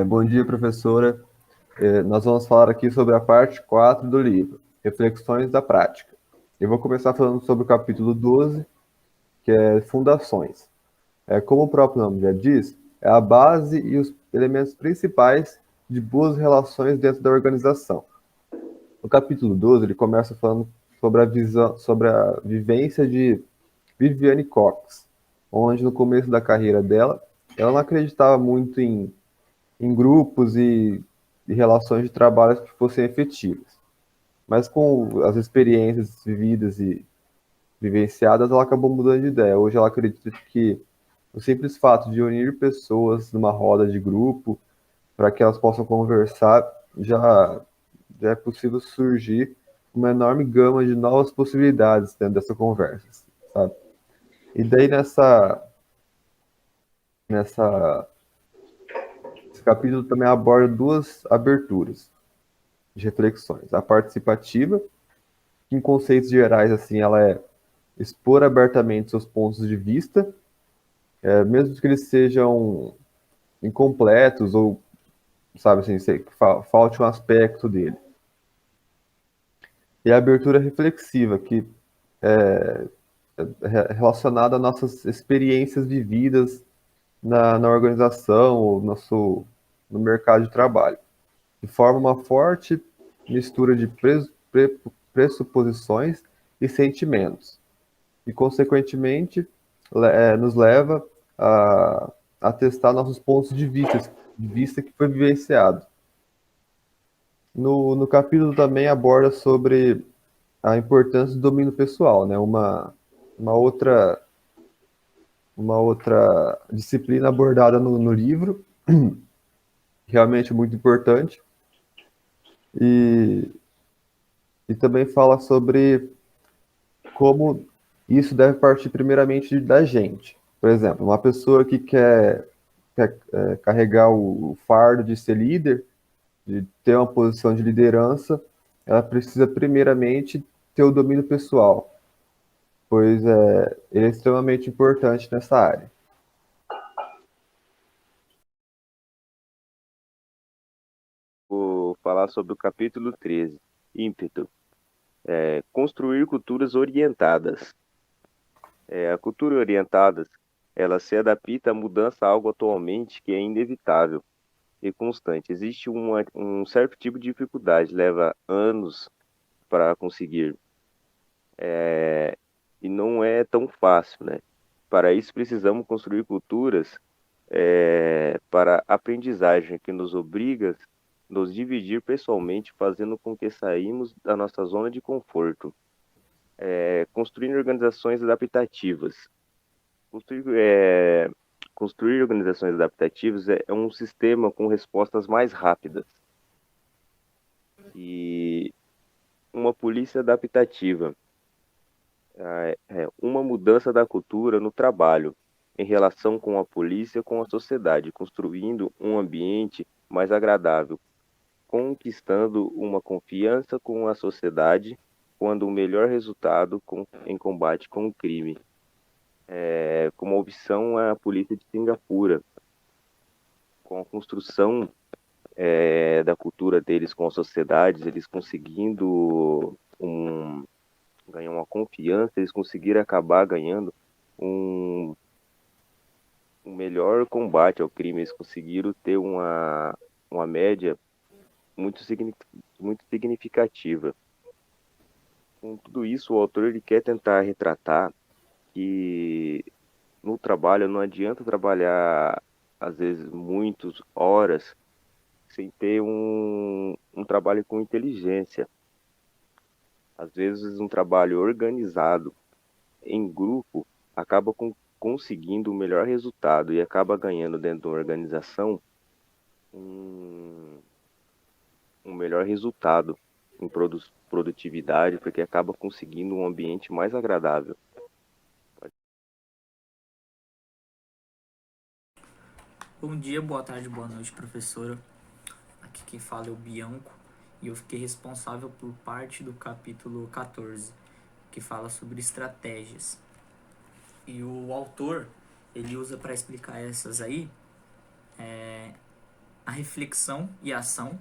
Bom dia, professora. Nós vamos falar aqui sobre a parte 4 do livro, Reflexões da Prática. Eu vou começar falando sobre o capítulo 12, que é Fundações. Como o próprio nome já diz, é a base e os elementos principais de boas relações dentro da organização. No capítulo 12, ele começa falando sobre a visão, sobre a vivência de Viviane Cox, onde no começo da carreira dela, ela não acreditava muito em grupos e relações de trabalho que fossem efetivas. Mas com as experiências vividas e vivenciadas, ela acabou mudando de ideia. Hoje ela acredita que o simples fato de unir pessoas numa roda de grupo para que elas possam conversar já, já é possível surgir uma enorme gama de novas possibilidades dentro dessa conversa, sabe? E daí nessa esse capítulo também aborda duas aberturas de reflexões. A participativa, que em conceitos gerais, assim, ela é expor abertamente seus pontos de vista, mesmo que eles sejam incompletos ou, sabe, assim, que falte um aspecto dele. E a abertura reflexiva, que é relacionada a nossas experiências vividas na organização ou no mercado de trabalho, que forma uma forte mistura de pressuposições e sentimentos, e, consequentemente, nos leva a, a testar nossos pontos de vista que foi vivenciado. No capítulo também aborda sobre a importância do domínio pessoal, né? Uma outra, uma outra disciplina abordada no livro, realmente muito importante, e, e também fala sobre como isso deve partir primeiramente da gente. Por exemplo, uma pessoa que quer carregar o fardo de ser líder, de ter uma posição de liderança, ela precisa primeiramente ter o domínio pessoal, pois ele é extremamente importante nessa área. Vou falar sobre o capítulo 13, ímpeto. Construir culturas orientadas. A cultura orientada, ela se adapta à mudança, algo atualmente que é inevitável e constante. Existe um certo tipo de dificuldade, leva anos para conseguir, e não é tão fácil, né? Para isso precisamos construir culturas para aprendizagem que nos obriga a nos dividir pessoalmente, fazendo com que saímos da nossa zona de conforto. Construindo organizações adaptativas. Construir, é, construir organizações adaptativas é um sistema com respostas mais rápidas e uma polícia adaptativa. Uma mudança da cultura no trabalho em relação com a polícia, com a sociedade, construindo um ambiente mais agradável, conquistando uma confiança com a sociedade, quando o melhor resultado em combate com o crime. Como opção, a polícia de Singapura, com a construção da cultura deles com a sociedade, eles conseguindo ganhar uma confiança, eles conseguiram acabar ganhando um, um melhor combate ao crime, eles conseguiram ter uma média muito, muito significativa. Com tudo isso, o autor ele quer tentar retratar que no trabalho não adianta trabalhar, às vezes, muitas horas sem ter um trabalho com inteligência. Às vezes, um trabalho organizado em grupo acaba conseguindo o melhor resultado e acaba ganhando dentro de uma organização um, um melhor resultado em produtividade, porque acaba conseguindo um ambiente mais agradável. Bom dia, boa tarde, boa noite, professora. Aqui quem fala é o Bianco e eu fiquei responsável por parte do capítulo 14, que fala sobre estratégias. E o autor, ele usa para explicar essas aí a reflexão e a ação,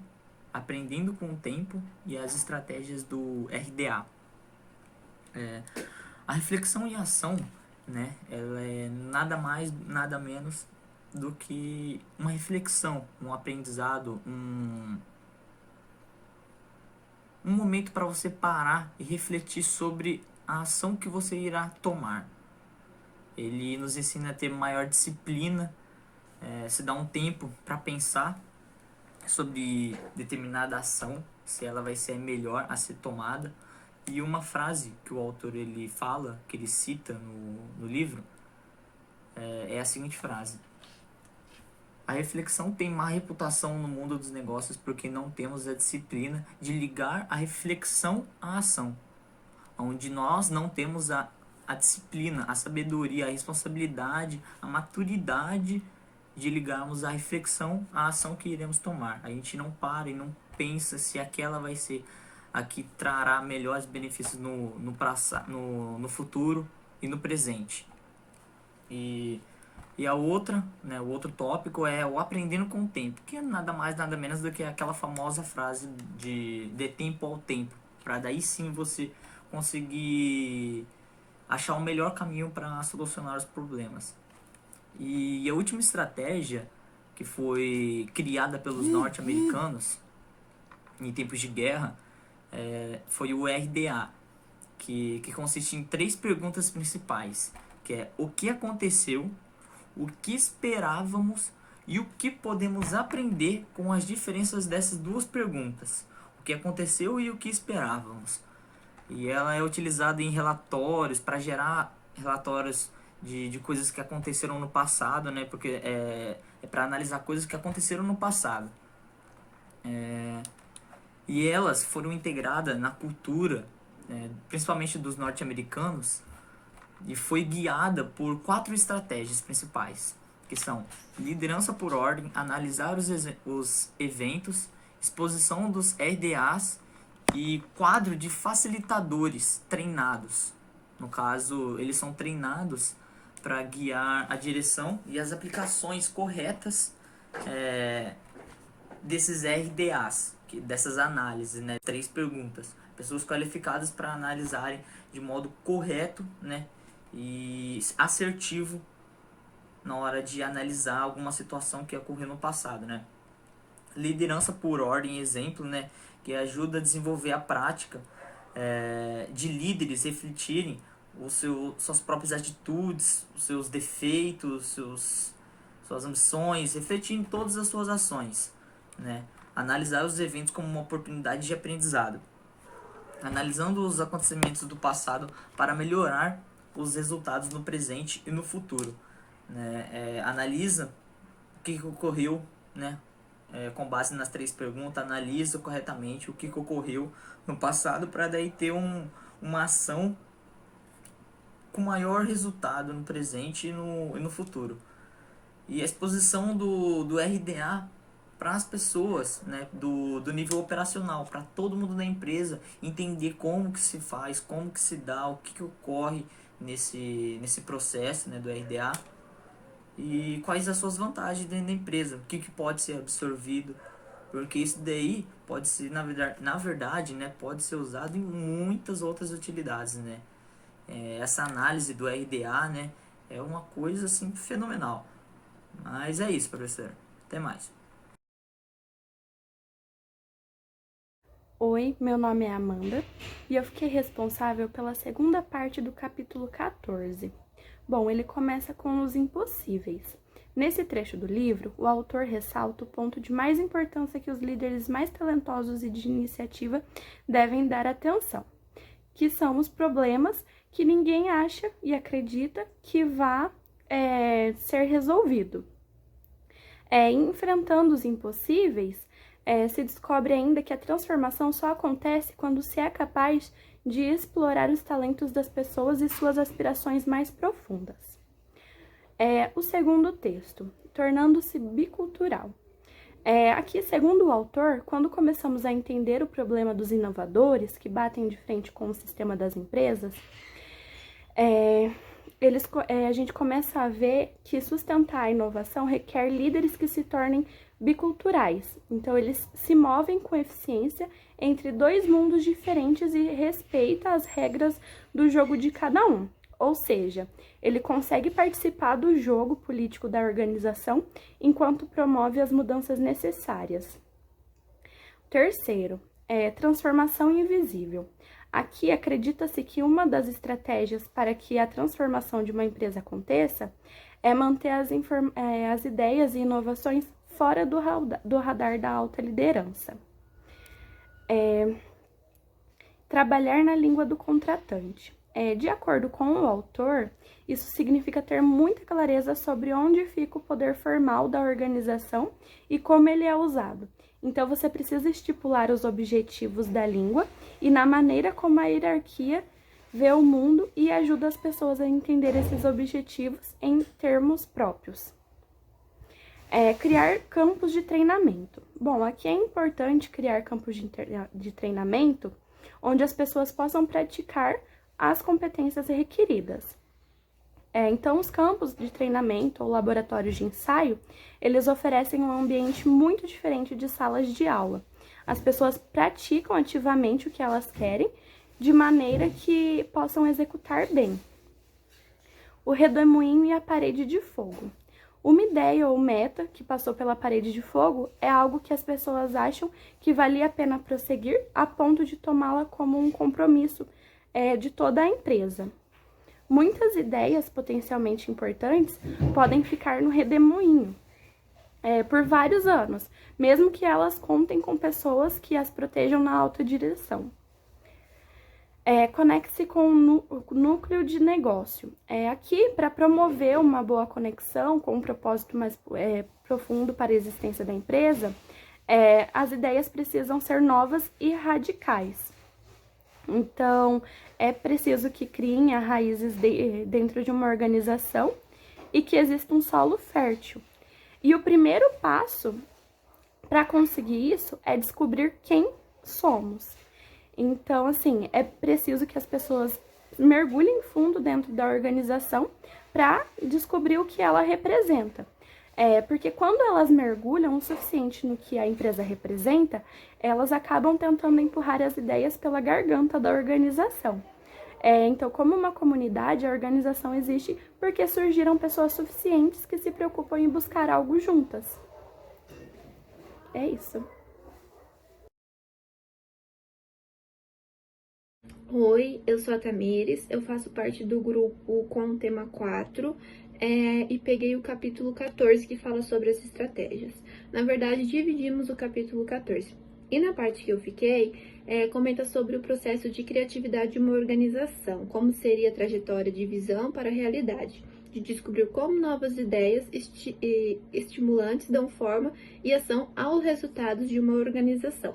aprendendo com o tempo e as estratégias do RDA. A reflexão e a ação, né, ela é nada mais, nada menos do que uma reflexão, um aprendizado, um momento para você parar e refletir sobre a ação que você irá tomar. Ele nos ensina a ter maior disciplina, se dar um tempo para pensar sobre determinada ação, se ela vai ser melhor a ser tomada. E uma frase que o autor ele fala, que ele cita no livro, é a seguinte frase: a reflexão tem má reputação no mundo dos negócios porque não temos a disciplina de ligar a reflexão à ação, onde nós não temos a disciplina, a sabedoria, a responsabilidade, a maturidade de ligarmos a reflexão à ação que iremos tomar. A gente não para e não pensa se aquela vai ser a que trará melhores benefícios no futuro e no presente. E a outra, né, o outro tópico é o aprendendo com o tempo, que é nada mais, nada menos do que aquela famosa frase de tempo ao tempo, para daí sim você conseguir achar o melhor caminho para solucionar os problemas. E a última estratégia que foi criada pelos norte-americanos em tempos de guerra foi o RDA, que consiste em 3 perguntas principais, que é o que aconteceu, o que esperávamos e o que podemos aprender com as diferenças dessas 2 perguntas. O que aconteceu e o que esperávamos. E ela é utilizada em relatórios, para gerar relatórios de coisas que aconteceram no passado, né? Porque é para analisar coisas que aconteceram no passado. E elas foram integradas na cultura, principalmente dos norte-americanos, e foi guiada por 4 estratégias principais, que são liderança por ordem, analisar os eventos, exposição dos RDAs e quadro de facilitadores treinados. No caso, eles são treinados para guiar a direção e as aplicações corretas desses RDAs, dessas análises, né? 3 perguntas. Pessoas qualificadas para analisarem de modo correto, né? E assertivo na hora de analisar alguma situação que ocorreu no passado, né? Liderança por ordem, exemplo, né? Que ajuda a desenvolver a prática de líderes refletirem suas próprias atitudes, os seus defeitos, suas ambições, refletir em todas as suas ações, né? Analisar os eventos como uma oportunidade de aprendizado, analisando os acontecimentos do passado para melhorar os resultados no presente e no futuro, né? Analisa o que ocorreu, né? Com base nas 3 perguntas, analisa corretamente o que ocorreu no passado para daí ter uma ação com maior resultado no presente e no futuro. E a exposição do RDA para as pessoas, né, do nível operacional, para todo mundo da empresa entender como que se faz, como que se dá, o que ocorre nesse processo, né, do RDA e quais as suas vantagens dentro da empresa, o que pode ser absorvido, porque isso daí pode ser, na verdade, né, pode ser usado em muitas outras utilidades, né. Essa análise do RDA, né, é uma coisa assim fenomenal. Mas é isso, professor. Até mais. Oi, meu nome é Amanda e eu fiquei responsável pela segunda parte do capítulo 14. Bom, ele começa com os impossíveis. Nesse trecho do livro, o autor ressalta o ponto de mais importância que os líderes mais talentosos e de iniciativa devem dar atenção, que são os problemas que ninguém acha e acredita que vá ser resolvido. Enfrentando os impossíveis, se descobre ainda que a transformação só acontece quando se é capaz de explorar os talentos das pessoas e suas aspirações mais profundas. O segundo texto, tornando-se bicultural. Aqui, segundo o autor, quando começamos a entender o problema dos inovadores que batem de frente com o sistema das empresas, a gente começa a ver que sustentar a inovação requer líderes que se tornem biculturais. Então, eles se movem com eficiência entre dois mundos diferentes e respeita as regras do jogo de cada um. Ou seja, ele consegue participar do jogo político da organização enquanto promove as mudanças necessárias. Terceiro, transformação invisível. Aqui acredita-se que uma das estratégias para que a transformação de uma empresa aconteça é manter as ideias e inovações fora do radar da alta liderança. Trabalhar na língua do contratante. De acordo com o autor, isso significa ter muita clareza sobre onde fica o poder formal da organização e como ele é usado. Então, você precisa estipular os objetivos da língua e na maneira como a hierarquia vê o mundo e ajuda as pessoas a entender esses objetivos em termos próprios. Criar campos de treinamento. Bom, aqui é importante criar campos de treinamento onde as pessoas possam praticar as competências requeridas. Então, os campos de treinamento ou laboratórios de ensaio, eles oferecem um ambiente muito diferente de salas de aula. As pessoas praticam ativamente o que elas querem, de maneira que possam executar bem. O redemoinho e a parede de fogo. Uma ideia ou meta que passou pela parede de fogo é algo que as pessoas acham que valia a pena prosseguir a ponto de tomá-la como um compromisso de toda a empresa. Muitas ideias potencialmente importantes podem ficar no redemoinho por vários anos, mesmo que elas contem com pessoas que as protejam na alta direção. Conecte-se com o núcleo de negócio. Aqui, para promover uma boa conexão com um propósito mais profundo para a existência da empresa, as ideias precisam ser novas e radicais. Então, é preciso que criem as raízes dentro de uma organização e que exista um solo fértil. E o primeiro passo para conseguir isso é descobrir quem somos. Então, assim, é preciso que as pessoas mergulhem fundo dentro da organização para descobrir o que ela representa. Porque quando elas mergulham o suficiente no que a empresa representa, elas acabam tentando empurrar as ideias pela garganta da organização. Então, como uma comunidade, a organização existe porque surgiram pessoas suficientes que se preocupam em buscar algo juntas. É isso. Oi, eu sou a Tamires, eu faço parte do grupo com o tema 4 e peguei o capítulo 14 que fala sobre as estratégias. Na verdade, dividimos o capítulo 14. E na parte que eu fiquei, comenta sobre o processo de criatividade de uma organização, como seria a trajetória de visão para a realidade, de descobrir como novas ideias estimulantes dão forma e ação aos resultados de uma organização.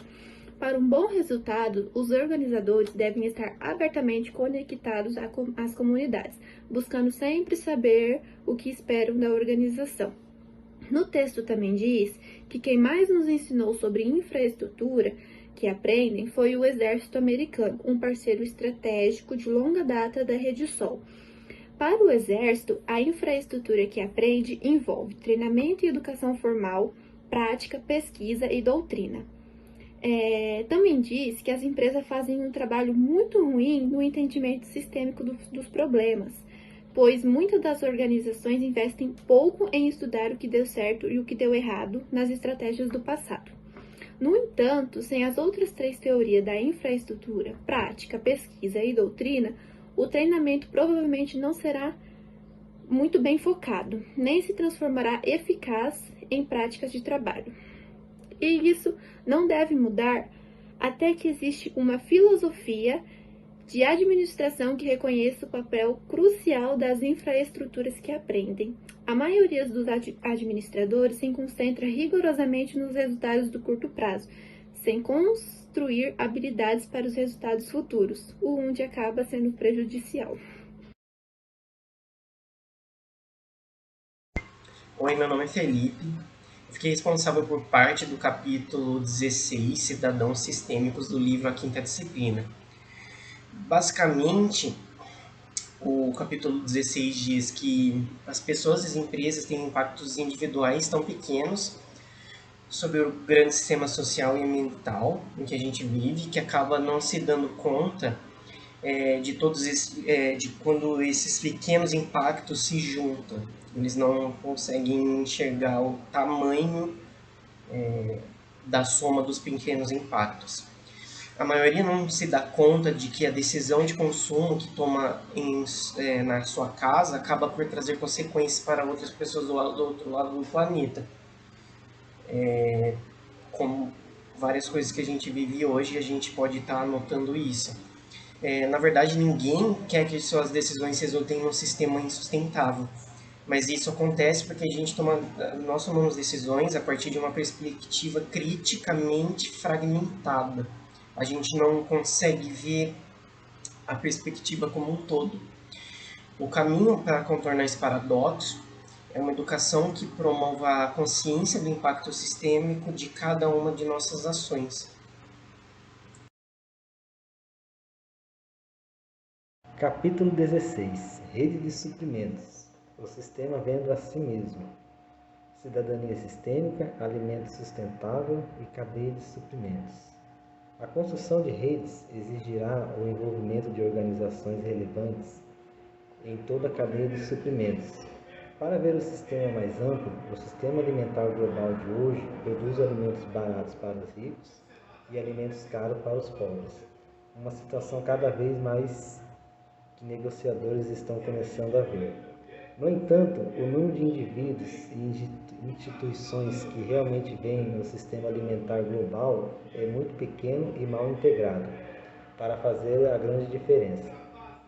Para um bom resultado, os organizadores devem estar abertamente conectados às comunidades, buscando sempre saber o que esperam da organização. No texto também diz que quem mais nos ensinou sobre infraestrutura que aprendem foi o Exército Americano, um parceiro estratégico de longa data da Rede Sol. Para o Exército, a infraestrutura que aprende envolve treinamento e educação formal, prática, pesquisa e doutrina. Também diz que as empresas fazem um trabalho muito ruim no entendimento sistêmico dos problemas, pois muitas das organizações investem pouco em estudar o que deu certo e o que deu errado nas estratégias do passado. No entanto, sem as outras 3 teorias da infraestrutura, prática, pesquisa e doutrina, o treinamento provavelmente não será muito bem focado, nem se transformará eficaz em práticas de trabalho. E isso não deve mudar até que existe uma filosofia de administração que reconheça o papel crucial das infraestruturas que aprendem. A maioria dos administradores se concentra rigorosamente nos resultados do curto prazo, sem construir habilidades para os resultados futuros, o onde acaba sendo prejudicial. Oi, meu nome é Felipe. Eu fiquei responsável por parte do capítulo 16, Cidadãos Sistêmicos, do livro A Quinta Disciplina. Basicamente, O capítulo 16 diz que as pessoas e as empresas têm impactos individuais tão pequenos sobre o grande sistema social e ambiental em que a gente vive, que acaba não se dando conta de todos de quando esses pequenos impactos se juntam. Eles não conseguem enxergar o tamanho da soma dos pequenos impactos. A maioria não se dá conta de que a decisão de consumo que toma na sua casa acaba por trazer consequências para outras pessoas do outro lado do planeta. Como várias coisas que a gente vive hoje, a gente pode estar notando isso. Na verdade, ninguém quer que suas decisões resultem num sistema insustentável. Mas isso acontece porque nós tomamos decisões a partir de uma perspectiva criticamente fragmentada. A gente não consegue ver a perspectiva como um todo. O caminho para contornar esse paradoxo é uma educação que promova a consciência do impacto sistêmico de cada uma de nossas ações. Capítulo 16. Rede de suprimentos. O sistema vendo a si mesmo. Cidadania sistêmica, alimento sustentável e cadeia de suprimentos. A construção de redes exigirá o envolvimento de organizações relevantes em toda a cadeia de suprimentos. Para ver o sistema mais amplo, o sistema alimentar global de hoje produz alimentos baratos para os ricos e alimentos caros para os pobres. Uma situação cada vez mais que negociadores estão começando a ver. No entanto, o número de indivíduos e instituições que realmente vêm no sistema alimentar global é muito pequeno e mal integrado para fazer a grande diferença.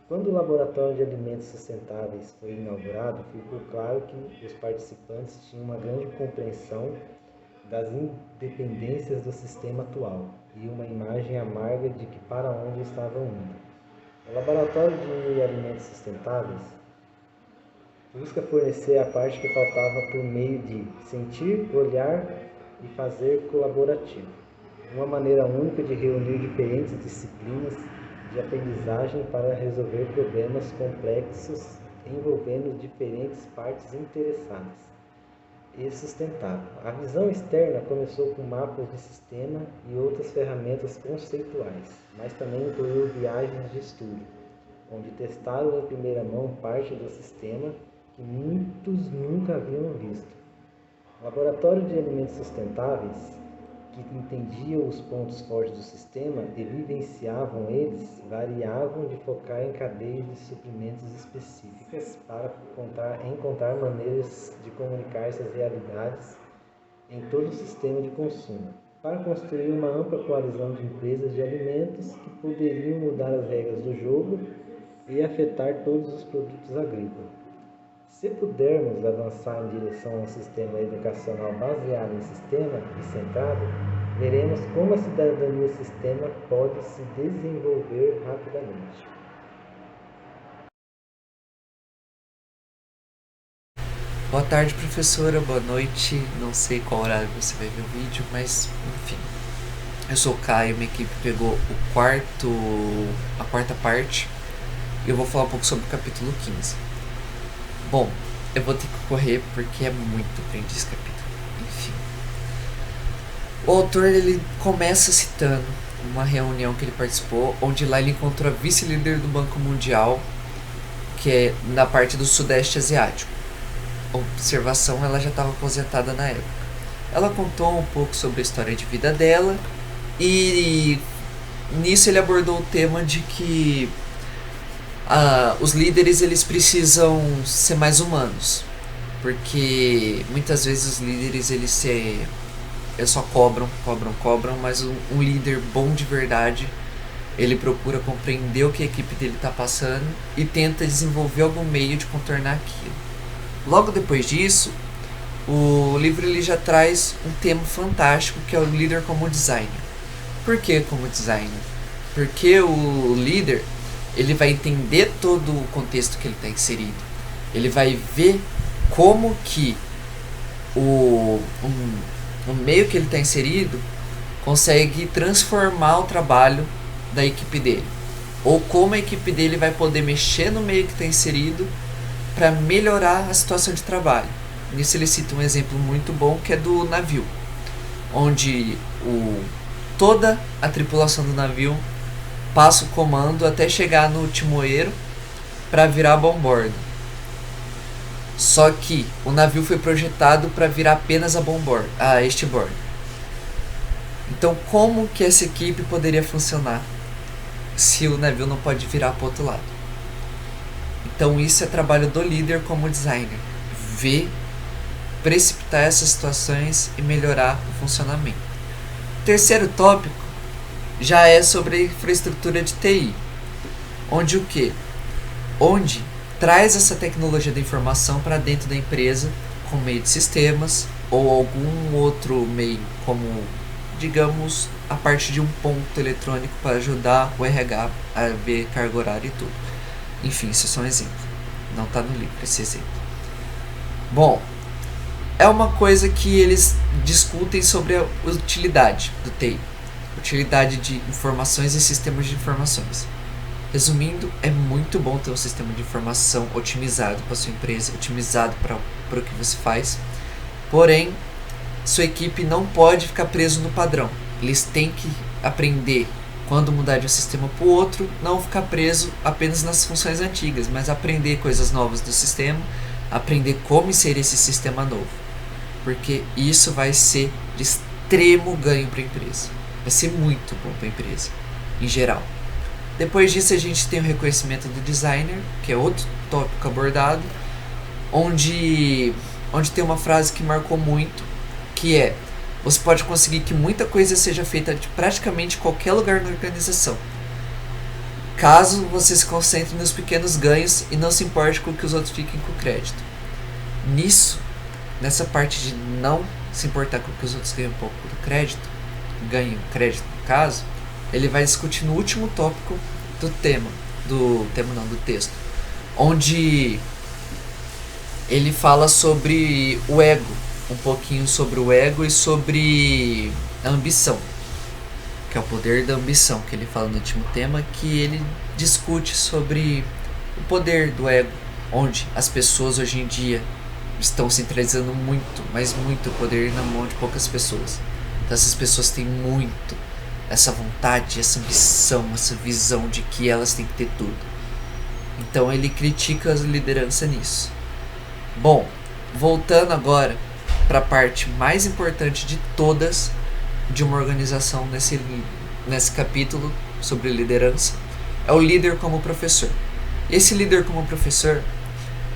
Quando o Laboratório de Alimentos Sustentáveis foi inaugurado, ficou claro que os participantes tinham uma grande compreensão das independências do sistema atual e uma imagem amarga de que para onde estavam indo. O Laboratório de Alimentos Sustentáveis busca fornecer a parte que faltava por meio de sentir, olhar e fazer colaborativo. Uma maneira única de reunir diferentes disciplinas de aprendizagem para resolver problemas complexos envolvendo diferentes partes interessadas e sustentável. A visão externa começou com mapas de sistema e outras ferramentas conceituais, mas também incluiu viagens de estudo, onde testaram em primeira mão parte do sistema que muitos nunca haviam visto. O Laboratório de Alimentos Sustentáveis, que entendiam os pontos fortes do sistema e vivenciavam eles, variavam de focar em cadeias de suprimentos específicas para encontrar maneiras de comunicar essas realidades em todo o sistema de consumo, para construir uma ampla coalizão de empresas de alimentos que poderiam mudar as regras do jogo e afetar todos os produtos agrícolas. Se pudermos avançar em direção a um sistema educacional baseado em sistema e centrado, veremos como a cidadania sistema pode se desenvolver rapidamente. Boa tarde, professora. Boa noite. Não sei qual horário você vai ver o vídeo, mas enfim. Eu sou o Caio, minha equipe pegou a quarta parte e eu vou falar um pouco sobre o capítulo 15. Bom, eu vou ter que correr porque é muito grande esse capítulo. Enfim. O autor ele começa citando uma reunião que ele participou, onde lá ele encontrou a vice-líder do Banco Mundial, que é na parte do Sudeste Asiático. A observação, ela já estava aposentada na época. Ela contou um pouco sobre a história de vida dela e nisso ele abordou o tema de que os líderes eles precisam ser mais humanos, porque muitas vezes os líderes eles só cobram, mas um líder bom de verdade ele procura compreender o que a equipe dele está passando e tenta desenvolver algum meio de contornar aquilo. Logo depois disso, o livro ele já traz um tema fantástico que é o líder como designer. Por que como designer? Porque o líder ele vai entender todo o contexto que ele está inserido. Ele vai ver como que o meio que ele está inserido consegue transformar o trabalho da equipe dele. ou como a equipe dele vai poder mexer no meio que está inserido para melhorar a situação de trabalho. Nisso ele cita um exemplo muito bom que é do navio, onde toda a tripulação do navio passa o comando até chegar no timoeiro para virar bombordo. Só que o navio foi projetado para virar apenas a eastboard. Então como que essa equipe poderia funcionar se o navio não pode virar para o outro lado? Então isso é trabalho do líder como designer, ver, precipitar essas situações e melhorar o funcionamento. O terceiro tópico já é sobre a infraestrutura de TI, onde o quê? Onde traz essa tecnologia da informação para dentro da empresa com meio de sistemas ou algum outro meio, como, digamos, a parte de um ponto eletrônico para ajudar o RH a ver carga horária e tudo. Enfim, isso é só um exemplo. Não está no livro esse exemplo. Bom, é uma coisa que eles discutem sobre a utilidade do TI. Utilidade de informações e sistemas de informações. Resumindo, é muito bom ter um sistema de informação otimizado para sua empresa, otimizado para o que você faz. Porém, sua equipe não pode ficar preso no padrão. Eles têm que aprender quando mudar de um sistema para o outro, não ficar preso apenas nas funções antigas, mas aprender coisas novas do sistema, aprender como inserir esse sistema novo. Porque isso vai ser de extremo ganho para a empresa. Vai ser muito bom para a empresa, em geral. Depois disso a gente tem o reconhecimento do designer, que é outro tópico abordado, onde tem uma frase que marcou muito, que é: você pode conseguir que muita coisa seja feita de praticamente qualquer lugar na organização, caso você se concentre nos pequenos ganhos e não se importe com que os outros fiquem com crédito. Nessa parte de não se importar com que os outros ganhem um pouco do crédito, no caso, ele vai discutir no último tópico do texto, onde ele fala sobre o ego, um pouquinho sobre o ego e sobre a ambição, que é o poder da ambição, que ele fala no último tema, que ele discute sobre o poder do ego, onde as pessoas hoje em dia estão centralizando muito, mas muito poder na mão de poucas pessoas. Então essas pessoas têm muito essa vontade, essa ambição, essa visão de que elas têm que ter tudo. Então ele critica a liderança nisso. Bom, voltando agora para a parte mais importante de todas de uma organização nesse capítulo sobre liderança, é o líder como professor. Esse líder como professor,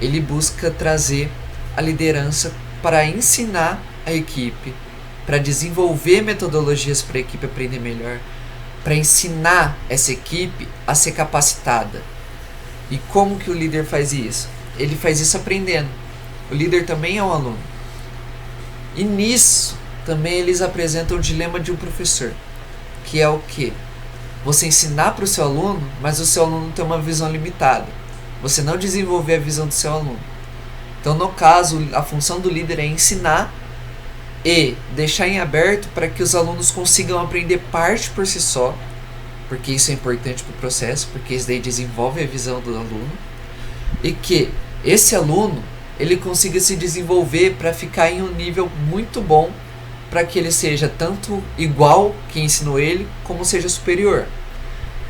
ele busca trazer a liderança para ensinar a equipe, para desenvolver metodologias para a equipe aprender melhor, para ensinar essa equipe a ser capacitada. E como que o líder faz isso? Ele faz isso aprendendo. O líder também é um aluno. E nisso também eles apresentam o dilema de um professor, que é o quê? Você ensinar para o seu aluno, mas o seu aluno tem uma visão limitada. Você não desenvolver a visão do seu aluno. Então, no caso, a função do líder é ensinar e deixar em aberto para que os alunos consigam aprender parte por si só, porque isso é importante para o processo, porque isso daí desenvolve a visão do aluno, e que esse aluno ele consiga se desenvolver para ficar em um nível muito bom, para que ele seja tanto igual quem ensinou ele, como seja superior.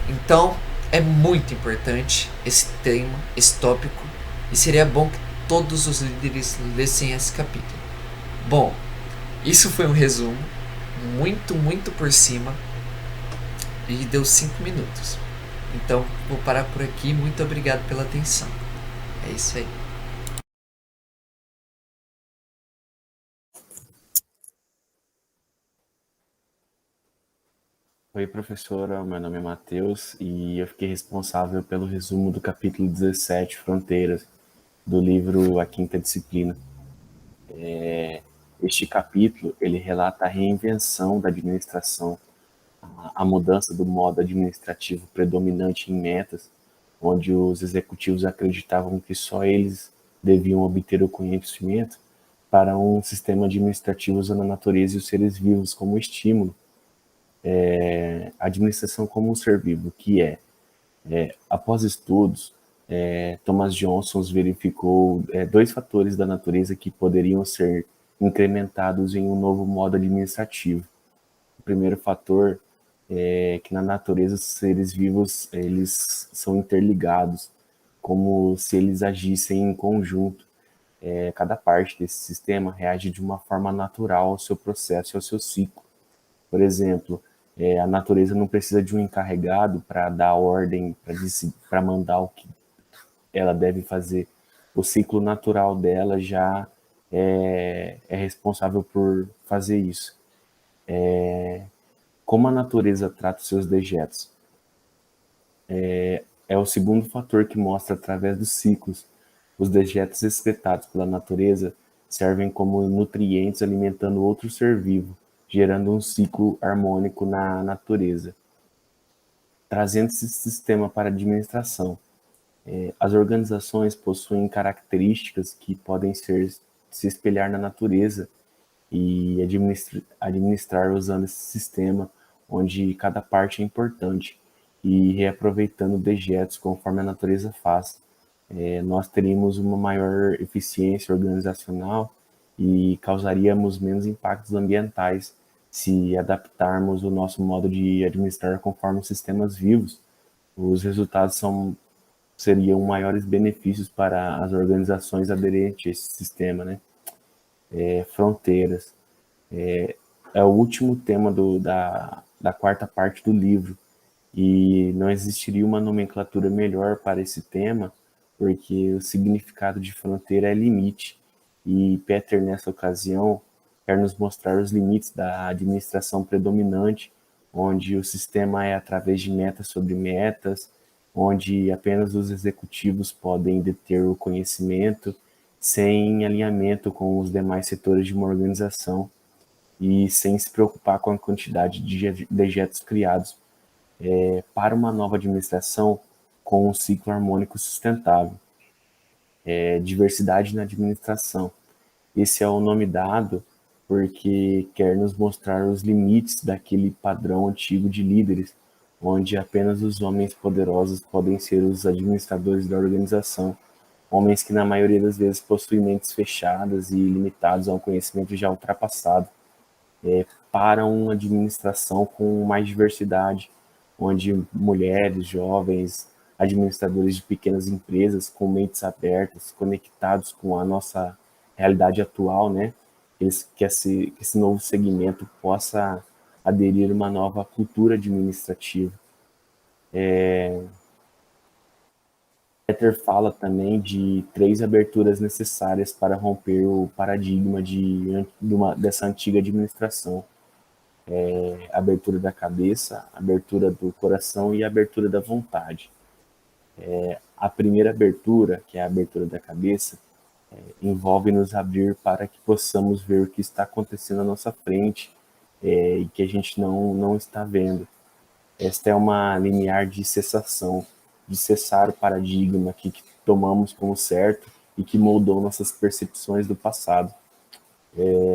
Então, é muito importante esse tema, esse tópico, e seria bom que todos os líderes lessem esse capítulo. Bom, isso foi um resumo, muito por cima, e deu 5 minutos. Então, vou parar por aqui. Muito obrigado pela atenção. É isso aí. Oi, professora, meu nome é Matheus e eu fiquei responsável pelo resumo do capítulo 17, Fronteiras, do livro A Quinta Disciplina. Este capítulo, ele relata a reinvenção da administração, a mudança do modo administrativo predominante em metas, onde os executivos acreditavam que só eles deviam obter o conhecimento, para um sistema administrativo usando a natureza e os seres vivos como estímulo. A administração como um ser vivo, que é Após estudos, Thomas Johnson verificou 2 fatores da natureza que poderiam ser incrementados em um novo modo administrativo. O primeiro fator é que na natureza os seres vivos eles são interligados, como se eles agissem em conjunto. Cada parte desse sistema reage de uma forma natural ao seu processo e ao seu ciclo. Por exemplo, a natureza não precisa de um encarregado para dar ordem, para mandar o que ela deve fazer. O ciclo natural dela já é responsável por fazer isso. Como a natureza trata os seus dejetos? É o segundo fator que mostra através dos ciclos. Os dejetos excretados pela natureza servem como nutrientes alimentando outro ser vivo, gerando um ciclo harmônico na natureza. Trazendo esse sistema para a administração. As organizações possuem características que podem se espelhar na natureza e administrar usando esse sistema, onde cada parte é importante e reaproveitando dejetos conforme a natureza faz. Nós teríamos uma maior eficiência organizacional e causaríamos menos impactos ambientais se adaptarmos o nosso modo de administrar conforme os sistemas vivos. Os resultados seriam maiores benefícios para as organizações aderentes a esse sistema, né? Fronteiras. É o último tema da quarta parte do livro, e não existiria uma nomenclatura melhor para esse tema, porque o significado de fronteira é limite, e Peter, nessa ocasião, quer nos mostrar os limites da administração predominante, onde o sistema é através de metas sobre metas, onde apenas os executivos podem deter o conhecimento, sem alinhamento com os demais setores de uma organização e sem se preocupar com a quantidade de dejetos criados para uma nova administração com um ciclo harmônico sustentável. Diversidade na administração. Esse é o nome dado porque quer nos mostrar os limites daquele padrão antigo de líderes, onde apenas os homens poderosos podem ser os administradores da organização, homens que na maioria das vezes possuem mentes fechadas e limitados a um conhecimento já ultrapassado, para uma administração com mais diversidade, onde mulheres, jovens, administradores de pequenas empresas com mentes abertas, conectados com a nossa realidade atual, né? Que esse novo segmento possa aderir a uma nova cultura administrativa. Peter fala também de 3 aberturas necessárias para romper o paradigma dessa antiga administração. A abertura da cabeça, a abertura do coração e a abertura da vontade. A primeira abertura, que é a abertura da cabeça, envolve nos abrir para que possamos ver o que está acontecendo à nossa frente e que a gente não está vendo. Esta é uma limiar de cessação, de cessar o paradigma que tomamos como certo e que moldou nossas percepções do passado.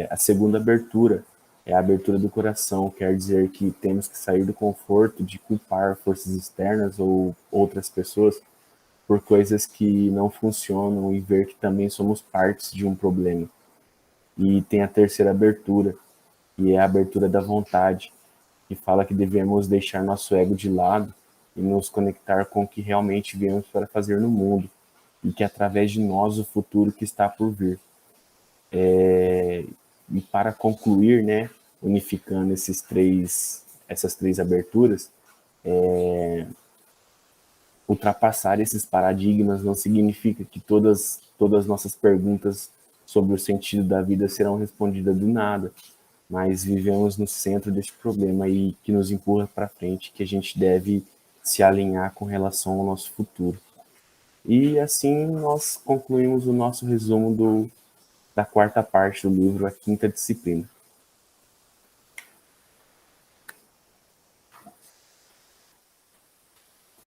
A segunda abertura é a abertura do coração, quer dizer que temos que sair do conforto de culpar forças externas ou outras pessoas por coisas que não funcionam e ver que também somos partes de um problema. E tem a terceira abertura, que é a abertura da vontade, que fala que devemos deixar nosso ego de lado e nos conectar com o que realmente viemos para fazer no mundo, e que através de nós o futuro que está por vir. E para concluir, né, unificando essas três aberturas, ultrapassar esses paradigmas não significa que todas nossas perguntas sobre o sentido da vida serão respondidas do nada, mas vivemos no centro deste problema e que nos empurra para frente, que a gente deve se alinhar com relação ao nosso futuro. E assim nós concluímos o nosso resumo da quarta parte do livro, a quinta disciplina.